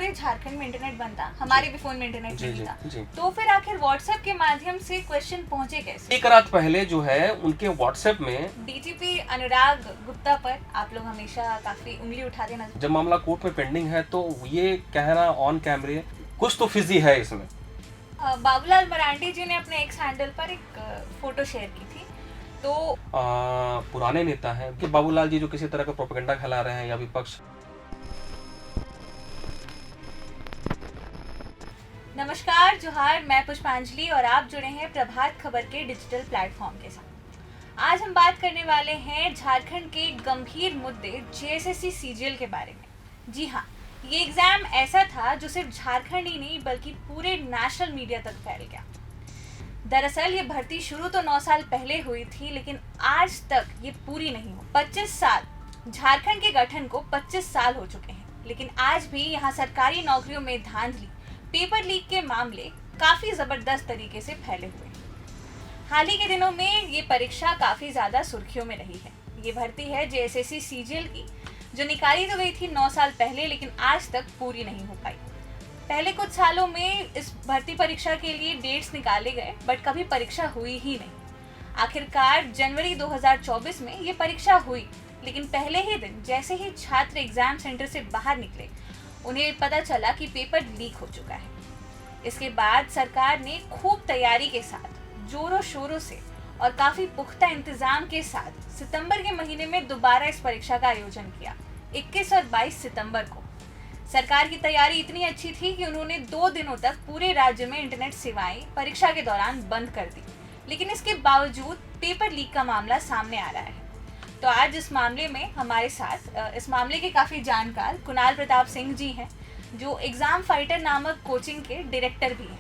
पूरे झारखंड में इंटरनेट बनता, हमारे भी फोन में इंटरनेट नहीं था, तो फिर आखिर व्हाट्सएप के माध्यम से क्वेश्चन पहुंचे कैसे? एक रात पहले जो है उनके व्हाट्सएप में डीजीपी अनुराग गुप्ता पर आप लोग हमेशा काफी उंगली उठाते नजर। जब मामला कोर्ट में पेंडिंग है तो ये कहना ऑन कैमरे कुछ तो फिजी है इसमें। बाबूलाल मरांडी जी ने अपने एक्स हैंडल पर एक फोटो शेयर की थी, तो पुराने नेता हैं कि बाबूलाल जी जो किसी तरह का प्रोपेगेंडा फैला रहे हैं या विपक्ष। नमस्कार, जोहार, मैं पुष्पांजलि और आप जुड़े हैं प्रभात खबर के डिजिटल प्लेटफॉर्म के साथ। आज हम बात करने वाले हैं झारखंड के गंभीर मुद्दे जेएसएससी सीजीएल के बारे में। जी हाँ, ये एग्जाम ऐसा था जो सिर्फ झारखंड ही नहीं बल्कि पूरे नेशनल मीडिया तक फैल गया। दरअसल ये भर्ती शुरू तो 9 साल पहले हुई थी, लेकिन आज तक ये पूरी नहीं हुई। 25 साल, झारखंड के गठन को 25 साल हो चुके हैं, लेकिन आज भी यहाँ सरकारी नौकरियों में धांधली, पेपर लीक के मामले काफी जबरदस्त तरीके से फैले हुए हैं। हाल ही के दिनों में ये परीक्षा काफी ज्यादा सुर्खियों में रही है। ये भर्ती है जेएसएससी सीजीएल की, जो निकाली तो गई थी 9 साल पहले, लेकिन आज तक पूरी नहीं हो पाई। पहले कुछ सालों में इस भर्ती परीक्षा के लिए डेट्स निकाले गए, बट कभी परीक्षा हुई ही नहीं। आखिरकार जनवरी 2024 में ये परीक्षा हुई, लेकिन पहले ही दिन जैसे ही छात्र एग्जाम सेंटर से बाहर निकले, उन्हें पता चला कि पेपर लीक हो चुका है। इसके बाद सरकार ने खूब तैयारी के साथ, जोरों शोरों से और काफी पुख्ता इंतजाम के साथ सितंबर के महीने में दोबारा इस परीक्षा का आयोजन किया, 21 और 22 सितंबर को। सरकार की तैयारी इतनी अच्छी थी कि उन्होंने 2 दिनों तक पूरे राज्य में इंटरनेट सेवाएं परीक्षा के दौरान बंद कर दी, लेकिन इसके बावजूद पेपर लीक का मामला सामने आ रहा है। तो आज इस मामले में हमारे साथ इस मामले के काफी जानकार कुणाल प्रताप सिंह जी हैं, जो एग्जाम फाइटर नामक कोचिंग के डायरेक्टर भी हैं।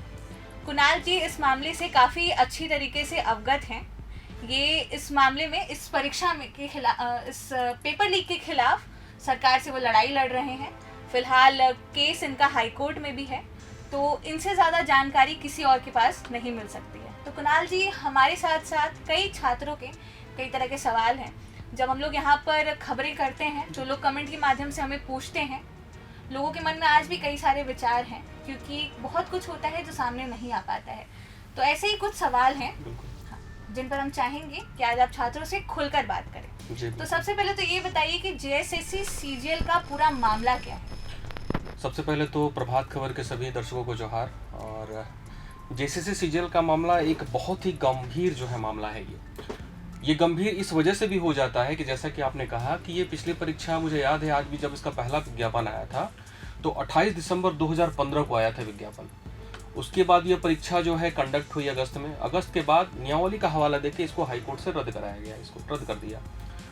कुणाल जी इस मामले से काफी अच्छी तरीके से अवगत हैं। ये इस मामले में इस परीक्षा में के खिलाफ, इस पेपर लीक के खिलाफ सरकार से वो लड़ाई लड़ रहे हैं। फिलहाल केस इनका हाई कोर्ट में भी है, तो इनसे ज़्यादा जानकारी किसी और के पास नहीं मिल सकती है। तो कुणाल जी, हमारे साथ साथ कई छात्रों के कई तरह के सवाल हैं। जब हम लोग यहाँ पर खबरें करते हैं, जो लोग कमेंट के माध्यम से हमें पूछते हैं, लोगों के मन में आज भी कई सारे विचार हैं, क्योंकि बहुत कुछ होता है जो सामने नहीं आ पाता है। तो ऐसे ही कुछ सवाल हैं जिन पर हम चाहेंगे कि आज आप छात्रों से खुलकर बात करें। तो सबसे पहले तो ये बताइए कि जेएसएससी सीजीएल का पूरा मामला क्या है? सबसे पहले तो प्रभात खबर के सभी दर्शकों को जोहार। और जेएसएससी सीजीएल का मामला एक बहुत ही गंभीर जो है मामला है। ये गंभीर इस वजह से भी हो जाता है कि जैसा कि आपने कहा कि ये पिछली परीक्षा, मुझे याद है आज भी, जब इसका पहला विज्ञापन आया था तो 28 दिसंबर 2015 को आया था विज्ञापन। उसके बाद ये परीक्षा जो है कंडक्ट हुई अगस्त में। अगस्त के बाद नियमावली का हवाला देके इसको हाईकोर्ट से रद्द कराया गया, इसको रद्द कर दिया।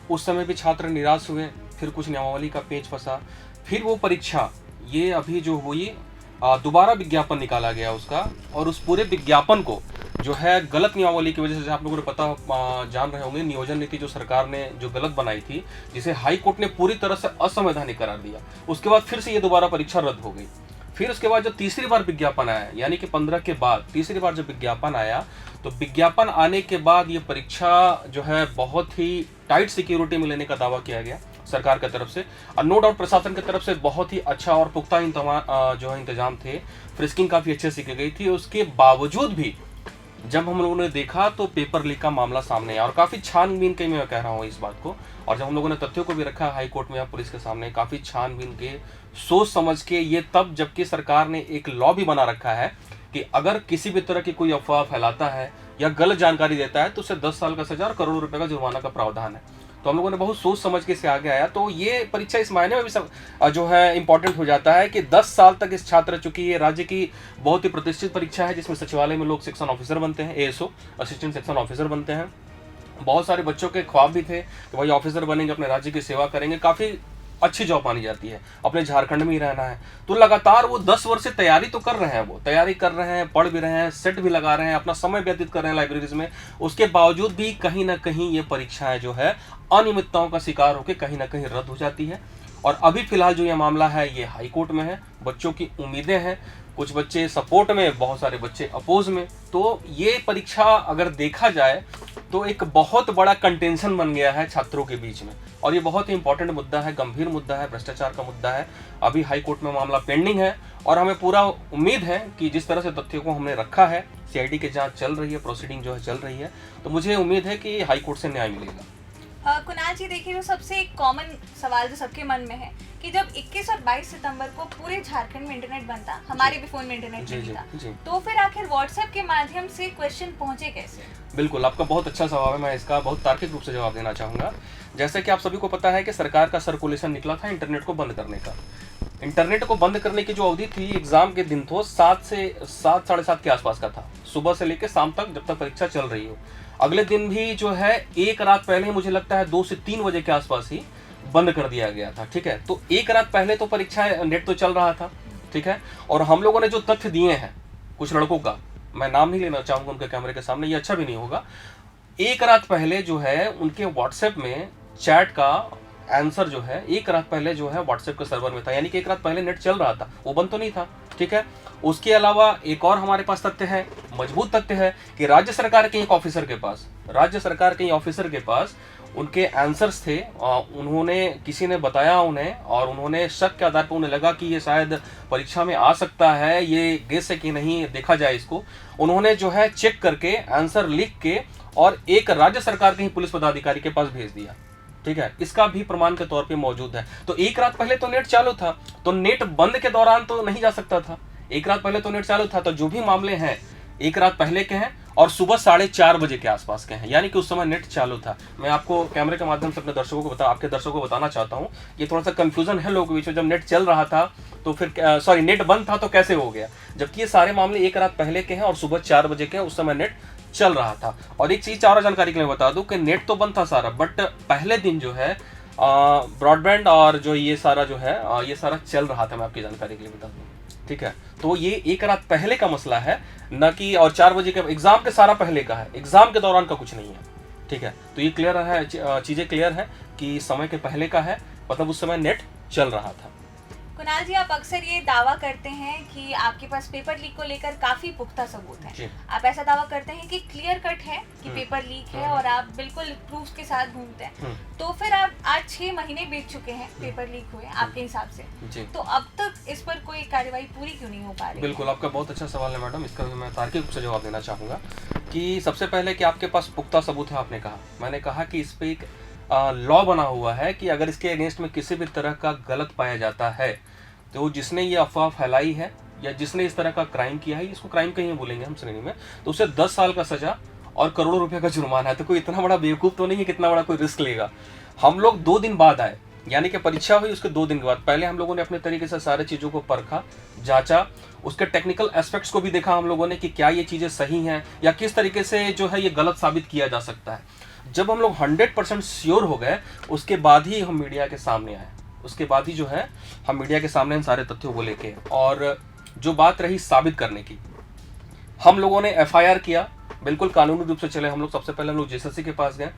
उस समय भी छात्र निराश हुए, फिर कुछ नियमावली का पेच फंसा, फिर वो परीक्षा ये अभी जो हुई दोबारा विज्ञापन निकाला गया उसका, और उस पूरे विज्ञापन को जो है गलत नियमावली की वजह से, आप लोगों ने पता जान रहे होंगे, नियोजन नीति जो सरकार ने जो गलत बनाई थी, जिसे हाई कोर्ट ने पूरी तरह से असंवैधानिक करार दिया। उसके बाद फिर से ये दोबारा परीक्षा रद्द हो गई। फिर उसके बाद जब तीसरी बार विज्ञापन आया, यानी कि 15 के बाद तीसरी बार जब विज्ञापन आया, तो विज्ञापन आने के बाद ये परीक्षा जो है बहुत ही टाइट सिक्योरिटी में लेने का दावा किया गया सरकार की तरफ से, और नो डाउट प्रशासन की तरफ से बहुत ही अच्छा और पुख्ता जो है इंतजाम थे। फ्रिस्किंग काफ़ी अच्छे से की गई थी। उसके बावजूद भी जब हम लोगों ने देखा तो पेपर लीक का मामला सामने आया, और काफ़ी छानबीन के मैं कह रहा हूँ इस बात को, और जब हम लोगों ने तथ्यों को भी रखा हाई कोर्ट में या पुलिस के सामने, काफ़ी छानबीन के, सोच समझ के, ये तब जबकि सरकार ने एक लॉ भी बना रखा है कि अगर किसी भी तरह की कोई अफवाह फैलाता है या गलत जानकारी देता है तो उसे 10 साल का सजा और करोड़ों रुपए का जुर्माना का प्रावधान है। तो हम लोगों ने बहुत सोच समझ के इसे आगे आया। तो ये परीक्षा इस मायने में भी जो है इम्पोर्टेंट हो जाता है कि 10 साल तक इस छात्र, चूंकि ये राज्य की बहुत ही प्रतिष्ठित परीक्षा है, जिसमें सचिवालय में लोग सेक्शन ऑफिसर बनते हैं, एएसओ असिस्टेंट सेक्शन ऑफिसर बनते हैं। बहुत सारे बच्चों के ख्वाब भी थे कि भाई ऑफिसर बनेंगे, अपने राज्य की सेवा करेंगे, काफ़ी अच्छी जॉब मानी जाती है, अपने झारखंड में ही रहना है। तो लगातार वो 10 वर्ष से तैयारी तो कर रहे हैं, वो तैयारी कर रहे हैं, पढ़ भी रहे हैं, सेट भी लगा रहे हैं, अपना समय व्यतीत कर रहे हैं लाइब्रेरीज में। उसके बावजूद भी कहीं ना कहीं ये परीक्षाएं जो है अनियमितताओं का शिकार होकर कहीं ना कहीं रद्द हो जाती है। और अभी फिलहाल जो ये मामला है ये हाई कोर्ट में है। बच्चों की उम्मीदें हैं, कुछ बच्चे सपोर्ट में, बहुत सारे बच्चे अपोज में। तो ये परीक्षा अगर देखा जाए तो एक बहुत बड़ा कंटेंशन बन गया है छात्रों के बीच में, और ये बहुत ही इंपॉर्टेंट मुद्दा है, गंभीर मुद्दा है, भ्रष्टाचार का मुद्दा है। अभी हाई कोर्ट में मामला पेंडिंग है और हमें पूरा उम्मीद है कि जिस तरह से तथ्यों को हमने रखा है, सीआईडी की जांच चल रही है, प्रोसीडिंग जो है चल रही है, तो मुझे उम्मीद है कि हाई कोर्ट से न्याय मिलेगा। कुणाल जी, देखिए, जो सबसे कॉमन सवाल जो सबके मन में है कि जब 21 और 22 सितंबर को पूरे झारखंड में इंटरनेट बनता, हमारे भी फोन में इंटरनेट नहीं था, तो फिर आखिर व्हाट्सएप के माध्यम से क्वेश्चन पहुंचे कैसे? बिल्कुल, आपका बहुत अच्छा सवाल है। मैं इसका बहुत तार्किक रूप से जवाब देना चाहूँगा। जैसे कि आप सभी को पता है कि सरकार का सर्कुलेशन निकला था इंटरनेट को बंद करने का। इंटरनेट को बंद करने की जो अवधि थी, एग्जाम के दिन तो 7 से 7, साढ़े 7 के आसपास का था, सुबह से लेकर शाम तक, जब तक परीक्षा चल रही हो। अगले दिन भी जो है एक रात पहले ही, मुझे लगता है 2 से 3 बजे के आसपास ही बंद कर दिया गया था। ठीक है, तो एक रात पहले तो परीक्षा नेट तो चल रहा था। ठीक है, और हम लोगों ने जो तथ्य दिए हैं कुछ लड़कों का, मैं नाम नहीं लेना चाहूंगा उनके कैमरे के सामने, ये अच्छा भी नहीं होगा। एक रात पहले जो है उनके व्हाट्सएप में चैट का आंसर जो है एक रात पहले जो है व्हाट्सएप के सर्वर में था, यानी कि एक रात पहले नेट चल रहा था, वो बंद तो नहीं था। ठीक है, उसके अलावा एक और हमारे पास तथ्य है, मजबूत तथ्य है कि राज्य सरकार के एक ऑफिसर के पास उनके आंसर्स थे। उन्होंने, किसी ने बताया उन्हें, और उन्होंने शक के आधार पर उन्हें लगा कि ये शायद परीक्षा में आ सकता है, ये गेस है कि नहीं, देखा जाए इसको। उन्होंने जो है चेक करके आंसर लिख के और एक राज्य सरकार के ही पुलिस पदाधिकारी के पास भेज दिया। ठीक है, इसका भी प्रमाण के तौर पे मौजूद है। तो एक रात पहले तो नेट चालू था, तो नेट बंद के दौरान तो नहीं जा सकता था। एक रात पहले तो नेट चालू था, तो जो भी मामले हैं एक रात पहले के हैं और सुबह 4:30 बजे के आसपास के हैं, यानी कि उस समय नेट चालू था। मैं आपको कैमरे के माध्यम से अपने दर्शकों को आपके दर्शकों को बताना चाहता हूँ, ये थोड़ा सा कंफ्यूजन है लोगों के बीच में। जब नेट चल रहा था तो फिर नेट बंद था तो कैसे हो गया, जबकि ये सारे मामले एक रात पहले के हैं और सुबह 4 बजे के हैं, उस समय नेट चल रहा था। और एक चीज और जानकारी के लिए बता दूं कि नेट तो बंद था सारा, बट पहले दिन जो है ब्रॉडबैंड और जो ये सारा जो है ये सारा चल रहा था। मैं आपकी जानकारी के लिए बता दूं। ठीक है, तो ये एक रात पहले का मसला है, न कि और 4 बजे के एग्जाम के सारा पहले का है, एग्जाम के दौरान का कुछ नहीं है। ठीक है, तो ये क्लियर है, चीजें क्लियर है कि समय के पहले का है, मतलब उस समय नेट चल रहा था। कुणाल जी, आप अक्सर ये दावा करते हैं कि आपके पास पेपर लीक को लेकर काफी पुख्ता सबूत है। आप ऐसा दावा करते हैं कि क्लियर कट है कि पेपर लीक है और आप बिल्कुल प्रूफ के साथ घूमते हैं। तो फिर आप आज 6 महीने बीत चुके हैं पेपर लीक हुए आपके हिसाब से, तो अब तक इस पर कोई कार्रवाई पूरी क्यों नहीं हो पा रही? बिल्कुल, आपका बहुत अच्छा सवाल है मैडम। इसका भी मैं तार्किक रूप से जवाब देना चाहूँगा कि सबसे पहले कि आपके पास पुख्ता सबूत है, आपने कहा। मैंने कहा कि इस पर एक लॉ बना हुआ है कि अगर इसके अगेंस्ट में किसी भी तरह का गलत पाया जाता है, तो जिसने ये अफवाह फैलाई है या जिसने इस तरह का क्राइम किया है, इसको क्राइम कहीं बोलेंगे हम श्रेणी में, तो उसे 10 साल का सजा और करोड़ों रुपए का जुर्माना है। तो कोई इतना बड़ा बेवकूफ़ तो नहीं है, कितना बड़ा कोई रिस्क लेगा। हम लोग 2 दिन बाद आए, यानी कि परीक्षा हुई उसके 2 दिन के बाद। पहले हम लोगों ने अपने तरीके से सारी चीज़ों को परखा, जांचा, उसके टेक्निकल एस्पेक्ट्स को भी देखा हम लोगों ने कि क्या ये चीज़ें सही हैं या किस तरीके से जो है ये गलत साबित किया जा सकता है। जब हम लोग 100% श्योर हो गए, उसके बाद ही हम मीडिया के सामने आए। उसके बाद ही जो है हम मीडिया के सामने इन सारे तथ्यों को लेके, और जो बात रही साबित करने की, हम लोगों ने एफआईआर किया, बिल्कुल कानूनी रूप से चले। हम लोग सबसे पहले हम लोग जेसीसी के पास गए,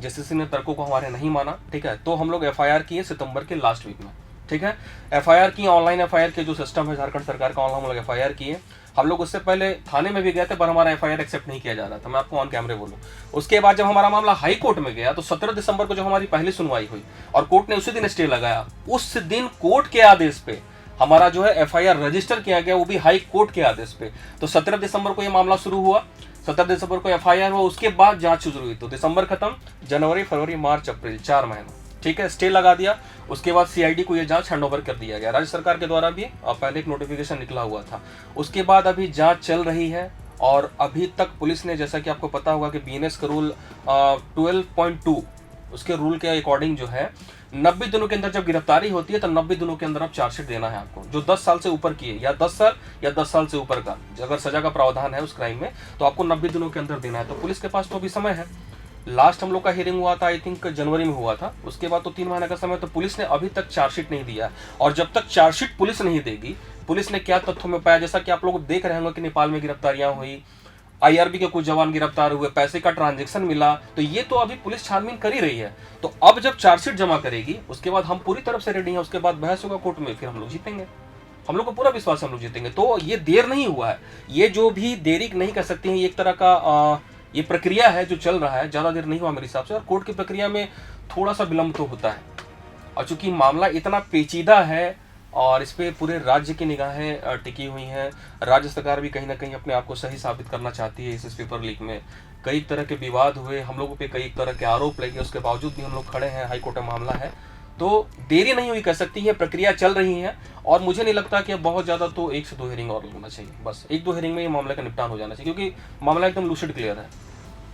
जेसीसी ने तर्कों को हमारे नहीं माना। ठीक है, तो हम लोग एफआईआर किए सितंबर के लास्ट वीक में। ठीक है, एफआईआर की, ऑनलाइन एफआईआर के जो सिस्टम है झारखंड सरकार का, ऑनलाइन हम लोग एफआईआर किए। हम लोग उससे पहले थाने में भी गए थे, पर हमारा एफआईआर एक्सेप्ट नहीं किया जा रहा था, मैं आपको ऑन कैमरे बोलूं। उसके बाद जब हमारा मामला हाई कोर्ट में गया, तो 17 दिसंबर को जो हमारी पहली सुनवाई हुई और कोर्ट ने उसी दिन स्टे लगाया, उस दिन कोर्ट के आदेश पे हमारा जो है एफआईआर रजिस्टर किया गया, वो भी हाई कोर्ट के आदेश पे। तो 17 दिसंबर को ये मामला शुरू हुआ, 17 दिसंबर को एफआईआर हुआ, उसके बाद जांच शुरू हुई। तो दिसंबर खत्म, जनवरी, फरवरी, मार्च, अप्रैल, 4 महीना। ठीक है, स्टे लगा दिया। उसके बाद सीआईडी को ये जांच हैंडओवर कर दिया गया, राज्य सरकार के द्वारा भी पहले एक नोटिफिकेशन निकला हुआ था। उसके बाद अभी जांच चल रही है और अभी तक पुलिस ने, जैसा कि आपको पता होगा कि बीएनएस का रूल 12.2, उसके रूल के अकॉर्डिंग जो है 90 दिनों के अंदर जब गिरफ्तारी होती है, तो 90 दिनों के अंदर आप चार्जशीट देना है आपको, जो 10 साल से ऊपर की है, या 10 साल या 10 साल से ऊपर का अगर सजा का प्रावधान है उस क्राइम में, तो आपको 90 दिनों के अंदर देना है। तो पुलिस के पास तो अभी समय है। लास्ट हम लोग का हियरिंग हुआ था, आई थिंक जनवरी में हुआ था, उसके बाद तो 3 महीने का समय। तो पुलिस ने अभी तक चार्जशीट नहीं दिया, और जब तक चार्जशीट पुलिस नहीं देगी, पुलिस ने क्या तथ्यों में पाया, जैसा कि आप लोग देख रहे होंगे कि नेपाल में गिरफ्तारियां हुई, आईआरबी के कुछ जवान गिरफ्तार हुए, पैसे का ट्रांजैक्शन मिला, तो ये तो अभी पुलिस छानबीन कर ही रही है। तो अब जब चार्जशीट जमा करेगी, उसके बाद हम पूरी तरफ से रेडी हैं, उसके बाद बहस होगा कोर्ट में, फिर हम लोग जीतेंगे। हम लोग को पूरा विश्वास है हम लोग जीतेंगे। तो ये देर नहीं हुआ है, ये जो भी देरी नहीं कर सकती है, ये एक तरह का ये प्रक्रिया है जो चल रहा है, ज़्यादा देर नहीं हुआ मेरे हिसाब से। और कोर्ट की प्रक्रिया में थोड़ा सा विलंब तो होता है, और चूंकि मामला इतना पेचीदा है, और इस पे पूरे राज्य की निगाहें टिकी हुई हैं। राज्य सरकार भी कहीं ना कहीं अपने आप को सही साबित करना चाहती है। इस पेपर लीक में कई तरह के विवाद हुए, हम लोगों पे कई तरह के आरोप लगे, उसके बावजूद भी हम लोग खड़े हैं। हाई कोर्ट में मामला है, तो देरी नहीं हुई कह सकती है, प्रक्रिया चल रही है। और मुझे नहीं लगता कि अब बहुत ज़्यादा तो 1 से 2 हियरिंग और होना चाहिए, बस 1-2 हियरिंग में ये मामले का निपटान हो जाना चाहिए, क्योंकि मामला एकदम लूसिड क्लियर है।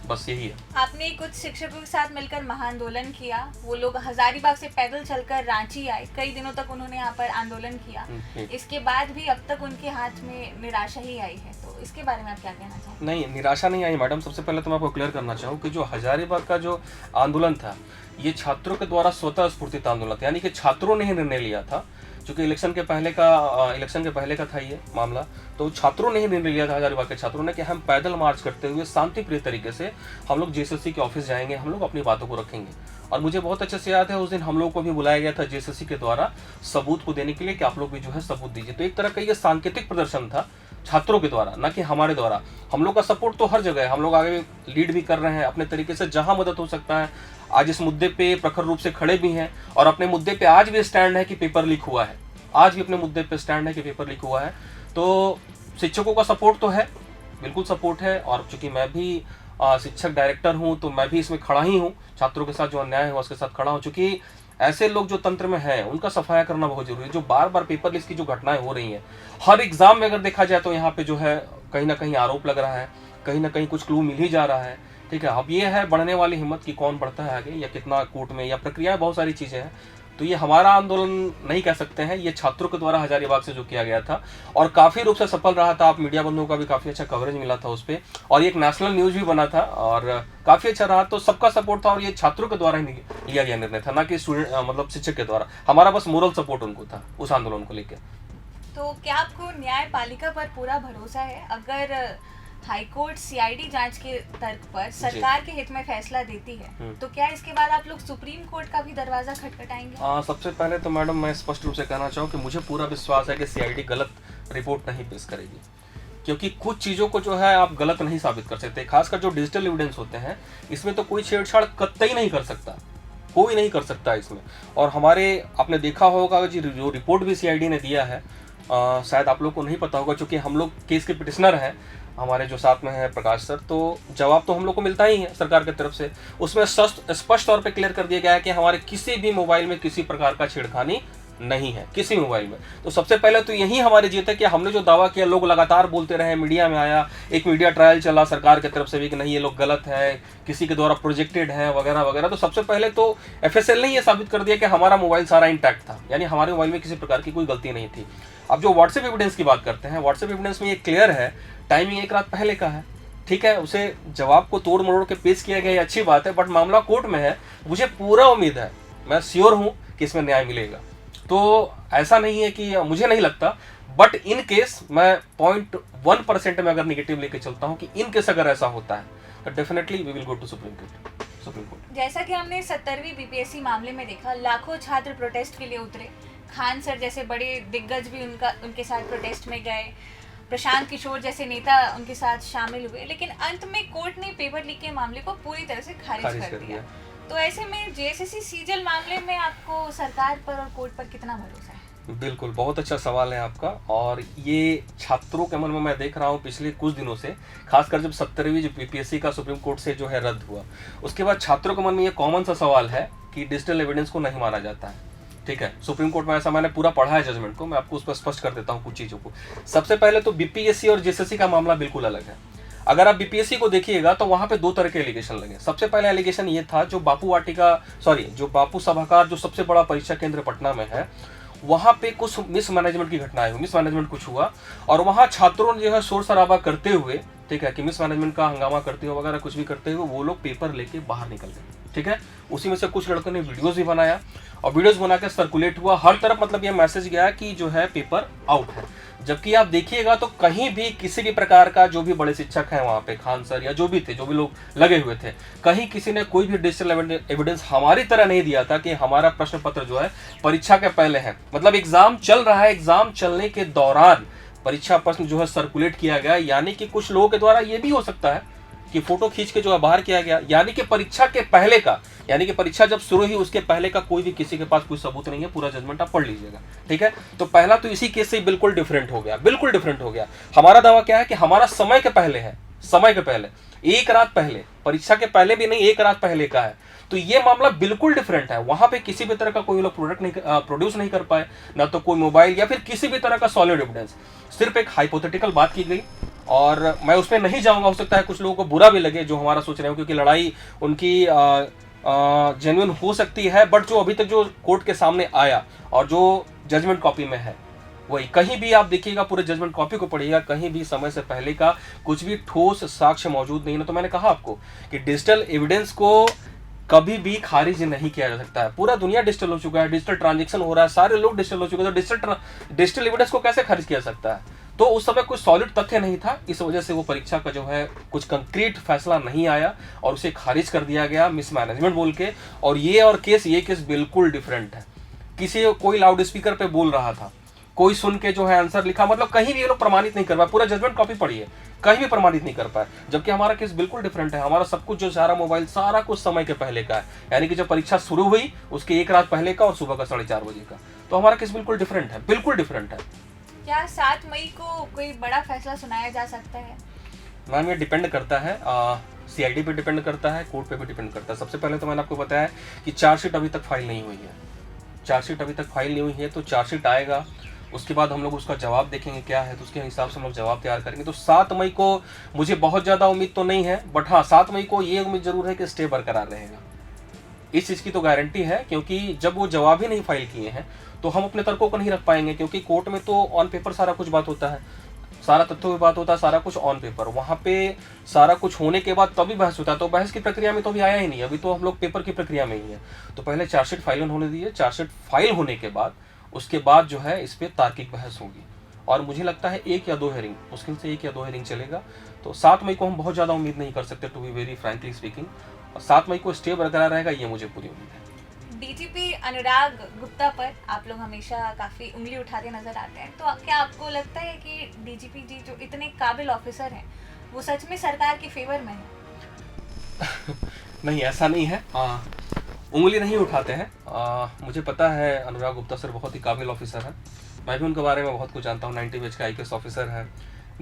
बस यही है। आपने कुछ शिक्षकों के साथ मिलकर महाआंदोलन किया, वो लोग हजारीबाग से पैदल चलकर रांची आए, कई दिनों तक उन्होंने यहाँ पर आंदोलन किया। इसके बाद भी अब तक उनके हाथ में निराशा ही आई है, तो इसके बारे में आप क्या कहना चाहेंगे? नहीं, निराशा नहीं आई मैडम। सबसे पहले तो मैं आपको क्लियर करना चाहूँ कि जो हजारीबाग का जो आंदोलन था, ये छात्रों के द्वारा स्वतः स्फूर्तित आंदोलन था, यानी कि छात्रों ने ही निर्णय लिया था। क्योंकि इलेक्शन के पहले का था ये मामला, तो छात्रों ने ही निर्णय लिया था, हजारीबाग के छात्रों ने, कि हम पैदल मार्च करते हुए शांति प्रिय तरीके से हम लोग जेएसएससी के ऑफिस जाएंगे, हम लोग अपनी बातों को रखेंगे। और मुझे बहुत अच्छे से याद है, उस दिन हम लोग को भी बुलाया गया था जेएसएससी के द्वारा सबूत को देने के लिए कि आप लोग भी जो है सबूत दीजिए। तो एक तरह का ये सांकेतिक प्रदर्शन था छात्रों के द्वारा, ना कि हमारे द्वारा। हम लोग का सपोर्ट तो हर जगह है, हम लोग आगे लीड भी कर रहे हैं अपने तरीके से, जहां मदद हो सकता है। आज इस मुद्दे पे प्रखर रूप से खड़े भी हैं, और अपने मुद्दे पे आज भी स्टैंड है कि पेपर लीक हुआ है, आज भी अपने मुद्दे पे स्टैंड है कि पेपर लीक हुआ है। तो शिक्षकों का सपोर्ट तो है, बिल्कुल सपोर्ट है। और चूंकि मैं भी शिक्षक डायरेक्टर हूं, तो मैं भी इसमें खड़ा ही हूं, छात्रों के साथ जो अन्याय है उसके साथ खड़ा हूं। चूंकि ऐसे लोग जो तंत्र में हैं, उनका सफाया करना बहुत जरूरी है। जो बार बार पेपर लीक की जो घटनाएं हो रही हैं, हर एग्जाम में अगर देखा जाए तो यहाँ पे जो है कहीं ना कहीं आरोप लग रहा है, कहीं ना कहीं कुछ क्लू मिल ही जा रहा है। ठीक है, अब ये है बढ़ने वाली हिम्मत की कौन बढ़ता है आगे, या कितना कोर्ट में, या प्रक्रियाएं, बहुत सारी चीजें हैं। तो ये हमारा आंदोलन नहीं कह सकते हैं, ये छात्रों के द्वारा हजारीबाग से जो किया गया था, और काफी रूप से सफल रहा था। आप मीडिया बंधुओं का भी काफी अच्छा कवरेज मिला था उस पर, और एक नेशनल न्यूज भी बना था, और काफी अच्छा रहा। तो सबका सपोर्ट था, और ये छात्रों के द्वारा ही लिया गया निर्णय था, ना कि स्टूडेंट मतलब शिक्षक के द्वारा। हमारा बस मोरल सपोर्ट उनको था उस आंदोलन को लेकर। तो क्या आपको न्यायपालिका पर पूरा भरोसा है? अगर हाईकोर्ट सीआईडी जांच के तर्क पर सरकार के हित में फैसला देती है, तो क्या इसके बाद आप लोग सुप्रीम कोर्ट का भी दरवाजा खटखटाएंगे? सबसे पहले तो मैडम मैं स्पष्ट रूप से कहना चाहूँ कि मुझे पूरा विश्वास है कि सीआईडी गलत रिपोर्ट नहीं पेश करेगी, क्योंकि कुछ चीज़ों को जो है आप गलत नहीं साबित कर सकते। खासकर जो डिजिटल एविडेंस होते हैं, इसमें तो कोई छेड़छाड़ कतई नहीं कर सकता, कोई नहीं कर सकता इसमें। और हमारे आपने देखा होगा कि जो रिपोर्ट भी सीआईडी ने दिया है, शायद आप लोग को नहीं पता होगा, क्योंकि हम लोग केस के पिटिशनर हैं, हमारे जो साथ में है प्रकाश सर, तो जवाब तो हम लोग को मिलता ही है सरकार की तरफ से। उसमें स्पष्ट तौर पे क्लियर कर दिया गया है कि हमारे किसी भी मोबाइल में किसी प्रकार का छेड़खानी नहीं है, किसी मोबाइल में। तो सबसे पहले तो यही हमारी जीत है कि हमने जो दावा किया, लोग लगातार बोलते रहे, मीडिया में आया, एक मीडिया ट्रायल चला सरकार की तरफ से भी कि नहीं ये लोग गलत है, किसी के द्वारा प्रोजेक्टेड है वगैरह वगैरह। तो सबसे पहले तो एफएसएल ने ये साबित कर दिया कि हमारा मोबाइल सारा इंटैक्ट था, यानी हमारे मोबाइल में किसी प्रकार की कोई गलती नहीं थी। अब जो व्हाट्सएप एविडेंस की बात करते हैं, व्हाट्सएप एविडेंस में ये क्लियर है, टाइमिंग 1 रात पहले का है। ठीक है, उसे जवाब को तोड़ मरोड़ के पेश किया गया, अच्छी बात है, बट मामला कोर्ट में है। मुझे पूरा उम्मीद है, मैं श्योर हूं कि इसमें न्याय मिलेगा। तो ऐसा नहीं है कि मुझे नहीं लगता, बट इन केस मैं 0.1% में अगर निगेटिव लेके चलता हूं कि इन केस अगर ऐसा होता है, तो definitely we will go to supreme court. जैसा कि हमने 70वीं बीपीएससी मामले में देखा, लाखों छात्र प्रोटेस्ट के लिए उतरे। खान सर जैसे बड़े दिग्गज भी उनके साथ प्रोटेस्ट में गए, प्रशांत किशोर जैसे नेता उनके साथ शामिल हुए, लेकिन अंत में कोर्ट ने पेपर लीक के मामले को पूरी तरह से खारिज कर दिया। तो ऐसे में जेएसएससी सीजीएल मामले में आपको सरकार पर और कोर्ट पर कितना भरोसा है? बिल्कुल, बहुत अच्छा सवाल है आपका। और ये छात्रों के मन में मैं देख रहा हूँ पिछले कुछ दिनों से, खासकर जब 70वीं जो बीपीएससी का सुप्रीम कोर्ट से जो है रद्द हुआ, उसके बाद छात्रों के मन में ये कॉमन सा सवाल है कि डिजिटल एविडेंस को नहीं माना जाता है। ठीक है, सुप्रीम कोर्ट में ऐसा मैंने पूरा पढ़ा है जजमेंट को, मैं आपको उस पर स्पष्ट कर देता हूँ कुछ चीज़ों को। सबसे पहले तो बीपीएससी और जेएसएससी का मामला बिल्कुल अलग है। अगर आप बीपीएससी को देखिएगा तो वहां पे 2 तरह के एलिगेशन लगे। सबसे पहले एलिगेशन ये था, जो बापू सभागार जो सबसे बड़ा परीक्षा केंद्र पटना में है, वहां पे कुछ मिसमैनेजमेंट की घटनाएं हुई, मिसमैनेजमेंट कुछ हुआ, और वहां छात्रों ने जो है शोर शराबा करते हुए, ठीक है, कि मिसमैनेजमेंट का हंगामा करते हुए वगैरह कुछ भी करते हुए वो लोग पेपर लेके बाहर निकल गए। ठीक है, उसी में से कुछ लड़कों ने वीडियोस भी बनाया, और वीडियोस बना के सर्कुलेट हुआ हर तरफ, मतलब ये मैसेज गया कि जो है पेपर आउट है। जबकि आप देखिएगा तो कहीं भी किसी भी प्रकार का, जो भी बड़े शिक्षक हैं वहाँ पे, खान सर या जो भी थे, जो भी लोग लगे हुए थे, कहीं किसी ने कोई भी डिजिटल एविडेंस हमारी तरह नहीं दिया था कि हमारा प्रश्न पत्र जो है परीक्षा के पहले है। मतलब एग्जाम चल रहा है, एग्जाम चलने के दौरान परीक्षा प्रश्न जो है सर्कुलेट किया गया। यानी कि कुछ लोगों के द्वारा ये भी हो सकता है कि फोटो खींच के जो है बाहर किया गया, यानी कि परीक्षा के पहले का, यानी कि परीक्षा जब शुरू हुई उसके पहले का कोई भी किसी के पास कोई सबूत नहीं है। पूरा जजमेंट आप पढ़ लीजिएगा, ठीक है। तो पहला तो इसी केस से बिल्कुल डिफरेंट हो गया, बिल्कुल डिफरेंट हो गया। हमारा दावा क्या है कि हमारा समय के पहले है, समय के पहले, एक रात पहले, परीक्षा के पहले भी नहीं, एक रात पहले का है। तो ये मामला बिल्कुल डिफरेंट है। वहां पे किसी भी तरह का कोई लोग प्रोडक्ट नहीं प्रोड्यूस नहीं कर पाए, ना तो कोई मोबाइल या फिर किसी भी तरह का सॉलिड एविडेंस, सिर्फ एक हाइपोथेटिकल बात की गई। और मैं उसमें नहीं जाऊंगा, हो सकता है कुछ लोगों को बुरा भी लगे जो हमारा सोच रहे हो, क्योंकि लड़ाई उनकी जेन्युइन हो सकती है, बट जो अभी तक जो कोर्ट के सामने आया और जो जजमेंट कॉपी में है वही, कहीं भी आप देखिएगा, पूरे जजमेंट कॉपी को पढ़िएगा, कहीं भी समय से पहले का कुछ भी ठोस साक्ष्य मौजूद नहीं है। तो मैंने कहा आपको कि डिजिटल एविडेंस को कभी भी खारिज नहीं किया जा सकता है। पूरा दुनिया डिजिटल हो चुका है, डिजिटल ट्रांजेक्शन हो रहा है, सारे लोग डिजिटल हो चुके हैं, तो डिजिटल एविडेंस को कैसे खारिज किया जा सकता है? तो उस समय कोई सॉलिड तथ्य नहीं था, इस वजह से वो परीक्षा का जो है कुछ कंक्रीट फैसला नहीं आया और उसे खारिज कर दिया गया मिसमैनेजमेंट बोल के। और ये केस बिल्कुल डिफरेंट है। कोई लाउड स्पीकर पे बोल रहा था, कोई सुन के जो है आंसर लिखा, मतलब कहीं भी ये लोग प्रमाणित नहीं कर पाए। पूरा जजमेंट कॉपी पढ़िए, कहीं भी प्रमाणित नहीं कर पाए। जबकि हमारा केस बिल्कुल डिफरेंट है। हमारा सब कुछ, जो सारा मोबाइल, सारा कुछ समय के पहले का है, यानी कि जब परीक्षा शुरू हुई उसके एक रात पहले का और सुबह का 4:30 बजे का। तो हमारा केस बिल्कुल डिफरेंट है, बिल्कुल डिफरेंट है। क्या 7 मई को कोई बड़ा फैसला सुनाया जा सकता है? मैम ये डिपेंड करता है, CID पे डिपेंड करता है, कोर्ट पे भी डिपेंड करता है। सबसे पहले तो मैंने आपको बताया कि चार्जशीट अभी तक फाइल नहीं हुई है। चार्जशीट अभी तक फाइल नहीं हुई है, तो चार्जशीट आएगा, उसके बाद हम लोग उसका जवाब देखेंगे क्या है, तो उसके हिसाब से हम लोग जवाब तैयार करेंगे। तो 7 मई को मुझे बहुत ज़्यादा उम्मीद तो नहीं है, बट हाँ 7 मई को ये उम्मीद जरूर है कि स्टे बरकरार रहेगा। इस चीज़ की तो गारंटी है, क्योंकि जब वो जवाब ही नहीं फाइल किए हैं तो हम अपने तर्कों को नहीं रख पाएंगे। क्योंकि कोर्ट में तो ऑन पेपर सारा कुछ बात होता है, सारा तथ्यों पे बात होता है, सारा कुछ ऑन पेपर। वहाँ पे सारा कुछ होने के बाद तभी बहस होता है। तो बहस की प्रक्रिया में तो अभी आया ही नहीं, अभी तो हम लोग पेपर की प्रक्रिया में ही है। तो पहले चार्जशीट फाइल होने दीजिए, चार्जशीट फाइल होने के बाद उसके बाद जो है इस पर तार्किक बहस होगी। और मुझे लगता है 1 या 2 हेयरिंग, मुश्किल से 1 या 2 हेयरिंग चलेगा। तो 7 मई को हम बहुत ज़्यादा उम्मीद नहीं कर सकते, to be very frankly speaking. और 7 मई को स्टे बरकरार रहेगा, ये मुझे पूरी उम्मीद है। डीजीपी अनुराग गुप्ता पर आप लोग हमेशा काफ़ी उंगली उठाते नजर आते हैं, तो क्या आपको लगता है कि डीजीपी जी जो इतने काबिल ऑफिसर हैं वो सच में सरकार के फेवर में है? नहीं, ऐसा नहीं है, उंगली नहीं उठाते हैं। मुझे पता है अनुराग गुप्ता सर बहुत ही काबिल ऑफिसर हैं, मैं भी उनके बारे में बहुत कुछ जानता हूँ। 90 बैच का IPS ऑफिसर है,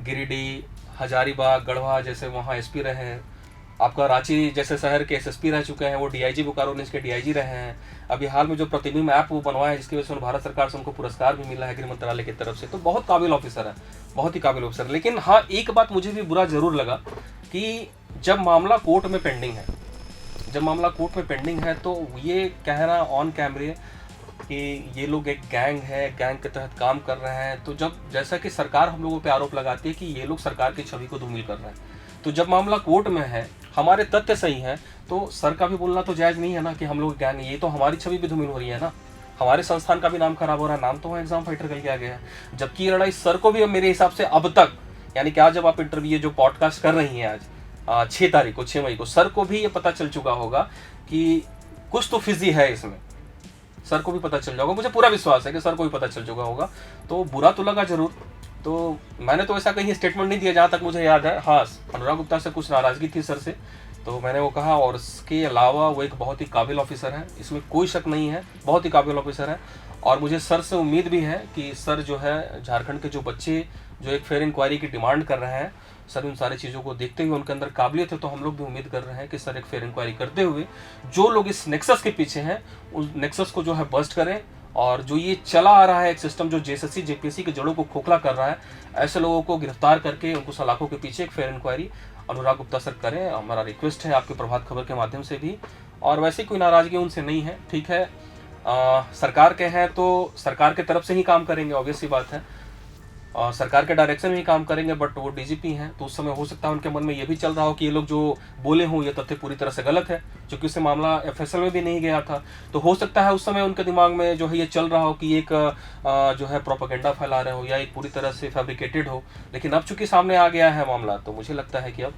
गिरिडीह, हजारीबाग, गढ़वा जैसे वहाँ SP रहे हैं। आपका रांची जैसे शहर के SSP रह चुके हैं, वो DIG बोकारो रेंज के DIG रहे हैं। अभी हाल में जो प्रतिबिंब ऐप वो बनवाया है, जिसकी वजह से भारत सरकार से उनको पुरस्कार भी मिला है गृह मंत्रालय की तरफ से। तो बहुत काबिल ऑफिसर है, बहुत ही काबिल ऑफिसर। लेकिन हाँ, एक बात मुझे भी बुरा जरूर लगा कि जब मामला कोर्ट में पेंडिंग है, तो ये कहना ऑन कैमरे कि ये लोग एक गैंग है, गैंग के तहत काम कर रहे हैं। तो जब, जैसा कि सरकार हम लोगों पे आरोप लगाती है कि ये लोग सरकार की छवि को धूमिल कर रहे हैं, तो जब मामला कोर्ट में है, हमारे तथ्य सही हैं, तो सर का भी बोलना तो जायज़ नहीं है ना कि हम लोग गैंग, ये तो हमारी छवि भी धूमिल हो रही है ना, हमारे संस्थान का भी नाम खराब हो रहा है। नाम तो एग्जाम फाइटर करके आ गया है। जबकि ये लड़ाई सर को भी मेरे हिसाब से अब तक, यानी कि आज जब आप इंटरव्यू जो पॉडकास्ट कर रही हैं आज 6 मई को, सर को भी ये पता चल चुका होगा कि कुछ तो फिजी है इसमें। सर को भी पता चल जाएगा, मुझे पूरा विश्वास है कि सर को भी पता चल चुका होगा। तो बुरा तो लगा जरूर। तो मैंने तो ऐसा कहीं स्टेटमेंट नहीं दिया जहाँ तक मुझे याद है। हाँ, अनुराग गुप्ता से कुछ नाराज़गी थी सर से, तो मैंने वो कहा। और इसके अलावा वो एक बहुत ही काबिल ऑफिसर है, इसमें कोई शक नहीं है, बहुत ही काबिल ऑफिसर है। और मुझे सर से उम्मीद भी है कि सर जो है झारखंड के जो बच्चे जो एक फेयर इंक्वायरी की डिमांड कर रहे हैं, सर उन सारी चीज़ों को देखते हुए उनके अंदर काबिलियत है, तो हम लोग भी उम्मीद कर रहे हैं कि सर एक फेयर इंक्वायरी करते हुए जो लोग इस नेक्सस के पीछे हैं उस नेक्सस को जो है बस्ट करें। और जो ये चला आ रहा है एक सिस्टम जो JSSC JPSC के जड़ों को खोखला कर रहा है, ऐसे लोगों को गिरफ्तार करके उनको सलाखों के पीछे एक fair inquiry Anurag Gupta sir करें। हमारा रिक्वेस्ट है आपके प्रभात खबर के माध्यम से भी। और वैसे कोई नाराज़गी उनसे नहीं है, ठीक है। सरकार के हैं तो सरकार के तरफ से ही काम करेंगे, ऑब्वियस सी बात है, और सरकार के डायरेक्शन में ही काम करेंगे। बट वो DGP हैं, तो उस समय हो सकता है उनके मन में ये भी चल रहा हो कि ये लोग जो बोले हों ये तथ्य पूरी तरह से गलत है, क्योंकि उससे मामला FSL में भी नहीं गया था। तो हो सकता है उस समय उनके दिमाग में जो है ये चल रहा हो कि एक जो है प्रोपेगेंडा फैला रहे हो या एक पूरी तरह से फैब्रिकेटेड हो। लेकिन अब चूंकि सामने आ गया है मामला, तो मुझे लगता है कि अब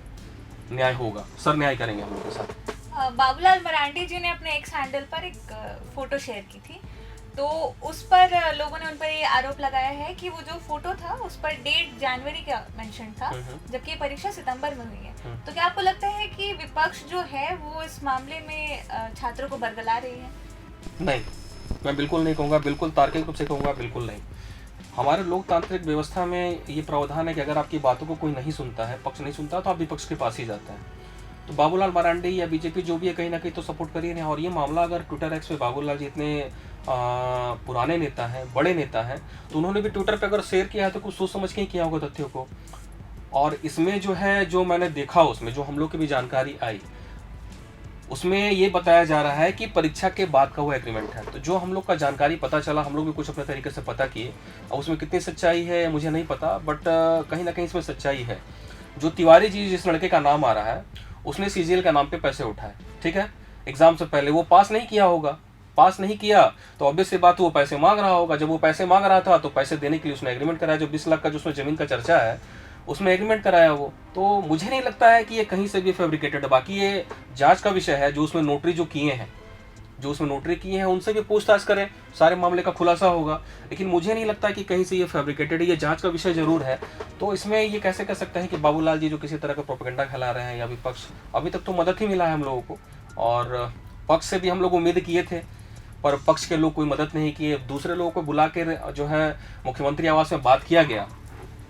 न्याय होगा, सर न्याय करेंगे हम लोग के साथ। बाबूलाल मरांडी जी ने अपने एक्स हैंडल पर एक फोटो शेयर की थी, तो उस पर लोगों ने उन पर ये आरोप लगाया है कि वो जो फोटो था उस पर डेट जनवरी का मेंशन था, जबकि ये परीक्षा सितंबर में हुई है। तो क्या आपको लगता है कि विपक्ष जो है वो इस मामले में छात्रों को बरगला रही है? नहीं, मैं बिल्कुल नहीं कहूँगा, बिल्कुल तार्किक रूप से कहूँगा, बिल्कुल नहीं। हमारे लोकतांत्रिक व्यवस्था में ये प्रावधान है कि अगर आपकी बातों को कोई नहीं सुनता है, पक्ष नहीं सुनता, तो आप विपक्ष के पास ही जाते हैं। तो बाबूलाल मरांडी या बीजेपी जो भी है कहीं ना कहीं तो सपोर्ट कर ही नहीं। और ये मामला अगर ट्विटर एक्स पे बाबूलाल जी इतने पुराने नेता हैं, बड़े नेता हैं, तो उन्होंने भी ट्विटर पे अगर शेयर किया है तो कुछ सोच समझ के ही किया होगा तथ्यों को। और इसमें जो है, जो मैंने देखा उसमें जो हम लोग की भी जानकारी आई, उसमें ये बताया जा रहा है कि परीक्षा के बाद का वो एग्रीमेंट है। तो जो हम लोग का जानकारी पता चला, हम लोग भी कुछ अपने तरीके से पता किए, और उसमें कितनी सच्चाई है मुझे नहीं पता, बट कहीं ना कहीं इसमें सच्चाई है। जो तिवारी जी जिस लड़के का नाम आ रहा है, उसने सीजीएल का नाम पे पैसे उठाए, ठीक है, एग्जाम से पहले। वो पास नहीं किया होगा, पास नहीं किया तो ऑब्वियस सी बात वो पैसे मांग रहा होगा। जब वो पैसे मांग रहा था तो पैसे देने के लिए उसने एग्रीमेंट कराया। जो 20 लाख का जो उसमें जमीन का चर्चा है, उसमें एग्रीमेंट कराया वो। तो मुझे नहीं लगता है कि ये कहीं से भी फैब्रिकेटेड है। बाकी ये जांच का विषय है। जो उसमें नोटरी जो किए हैं, जो उसमें नोटरी किए हैं, उनसे भी पूछताछ करें, सारे मामले का खुलासा होगा। लेकिन मुझे नहीं लगता कि कहीं से ये फैब्रिकेटेड है। ये जांच का विषय जरूर है। तो इसमें ये कैसे कह सकते हैं कि बाबूलाल जी जो किसी तरह का प्रोपेगेंडा फैला रहे हैं या विपक्ष, अभी तक तो मदद ही मिला है हम लोगों को। और पक्ष से भी हम लोग उम्मीद किए थे, पर पक्ष के लोग कोई मदद नहीं किए। दूसरे लोगों को बुला के जो है मुख्यमंत्री आवास में बात किया गया,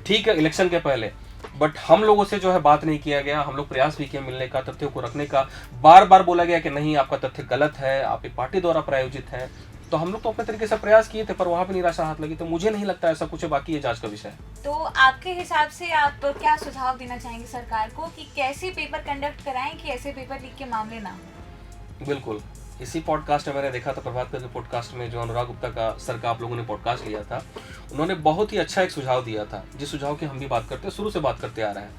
ठीक है, इलेक्शन के पहले, बट हम लोगों से जो है बात नहीं किया गया। हम लोग प्रयास भी किए मिलने का, तथ्यों को रखने का। बार बार बोला गया कि नहीं, आपका तथ्य गलत है, आप एक पार्टी द्वारा प्रायोजित है। तो हम लोग तो अपने तरीके से प्रयास किए थे, पर वहाँ पे निराशा हाथ लगी। तो मुझे नहीं लगता ऐसा कुछ है, बाकी ये जांच का विषय है। तो आपके हिसाब से आप क्या सुझाव देना चाहेंगे सरकार को कि कैसे पेपर कंडक्ट कराएं कि ऐसे पेपर लीक के मामले ना हो? बिल्कुल, इसी पॉडकास्ट में मैंने देखा था, प्रभात खबर के पॉडकास्ट में जो अनुराग गुप्ता का सर का आप लोगों ने पॉडकास्ट लिया था, उन्होंने बहुत ही अच्छा एक सुझाव दिया था, जिस सुझाव की हम भी बात करते हैं, शुरू से बात करते आ रहे हैं,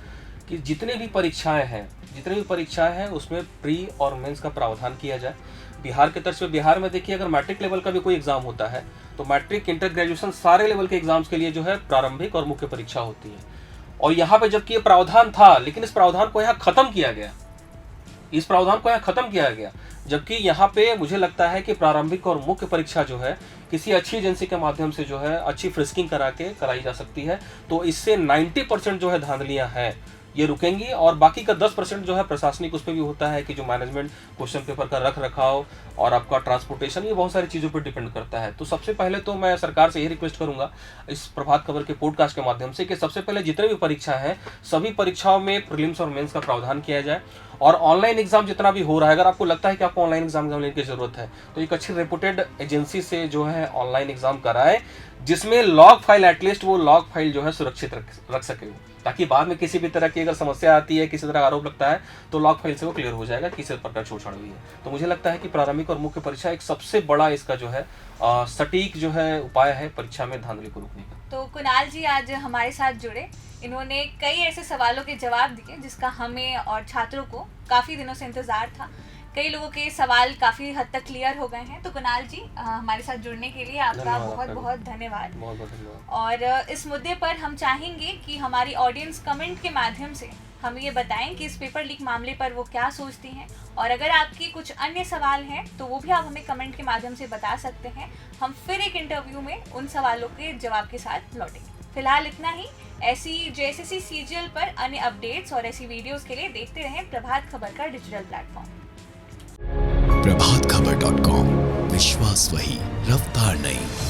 कि जितने भी परीक्षाएं हैं उसमें प्री और मेंस का प्रावधान किया जाए। बिहार के तर्ज पे, बिहार में देखिए, अगर मैट्रिक लेवल का भी कोई एग्जाम होता है तो मैट्रिक, इंटर, ग्रेजुएशन, सारे लेवल के एग्जाम्स के लिए जो है प्रारंभिक और मुख्य परीक्षा होती है। और यहाँ पे जबकि ये प्रावधान था, लेकिन इस प्रावधान को यहाँ खत्म किया गया। जबकि यहाँ पे मुझे लगता है कि प्रारंभिक और मुख्य परीक्षा जो है किसी अच्छी एजेंसी के माध्यम से जो है अच्छी फ्रिस्किंग करा के कराई जा सकती है। तो इससे 90% जो है धांधलियां हैं ये रुकेंगी, और बाकी का 10% जो है प्रशासनिक, उस पर भी होता है कि जो मैनेजमेंट, क्वेश्चन पेपर का रख रखाव और आपका ट्रांसपोर्टेशन, ये बहुत सारी चीज़ों पर डिपेंड करता है। तो सबसे पहले तो मैं सरकार से यही रिक्वेस्ट करूंगा इस प्रभात खबर के पॉडकास्ट के माध्यम से, कि सबसे पहले जितने भी परीक्षा हैं, सभी परीक्षाओं में प्रीलिम्स और मेंस का प्रावधान किया जाए। और ऑनलाइन एग्जाम जितना भी हो रहा है, अगर आपको लगता है कि आपको ऑनलाइन एग्जाम लेने की जरूरत है, तो एक अच्छी रेपुटेड एजेंसी से जो है ऑनलाइन एग्जाम कराए, जिसमें लॉग फाइल, एटलीस्ट वो लॉग फाइल जो है सुरक्षित रख सके वो, ताकि बाद में किसी भी तरह की अगर समस्या आती है, किसी तरह आरोप लगता है, तो लॉग फाइल से वो क्लियर हो जाएगा किसी प्रकार छूटछाड़ हुई है। तो मुझे लगता है कि प्रारंभिक और मुख्य परीक्षा एक सबसे बड़ा इसका जो है सटीक जो है उपाय है परीक्षा में धांधली को रोकने का। तो कुणाल जी आज हमारे साथ जुड़े, इन्होंने कई ऐसे सवालों के जवाब दिए जिसका हमें और छात्रों को काफ़ी दिनों से इंतज़ार था। कई लोगों के सवाल काफ़ी हद तक क्लियर हो गए हैं। तो कुणाल जी, हमारे साथ जुड़ने के लिए आपका बहुत बहुत धन्यवाद। और इस मुद्दे पर हम चाहेंगे कि हमारी ऑडियंस कमेंट के माध्यम से हमें ये बताएं कि इस पेपर लीक मामले पर वो क्या सोचती हैं, और अगर आपकी कुछ अन्य सवाल हैं तो वो भी आप हमें कमेंट के माध्यम से बता सकते हैं। हम फिर एक इंटरव्यू में उन सवालों के जवाब के साथ लौटेंगे। फिलहाल इतना ही। ऐसी जेएसएससी सीजीएल पर अन्य अपडेट्स और ऐसी वीडियोस के लिए देखते रहें प्रभात खबर का डिजिटल प्लेटफॉर्म। प्रभातखबर.com, विश्वास वही, रफ्तार नहीं।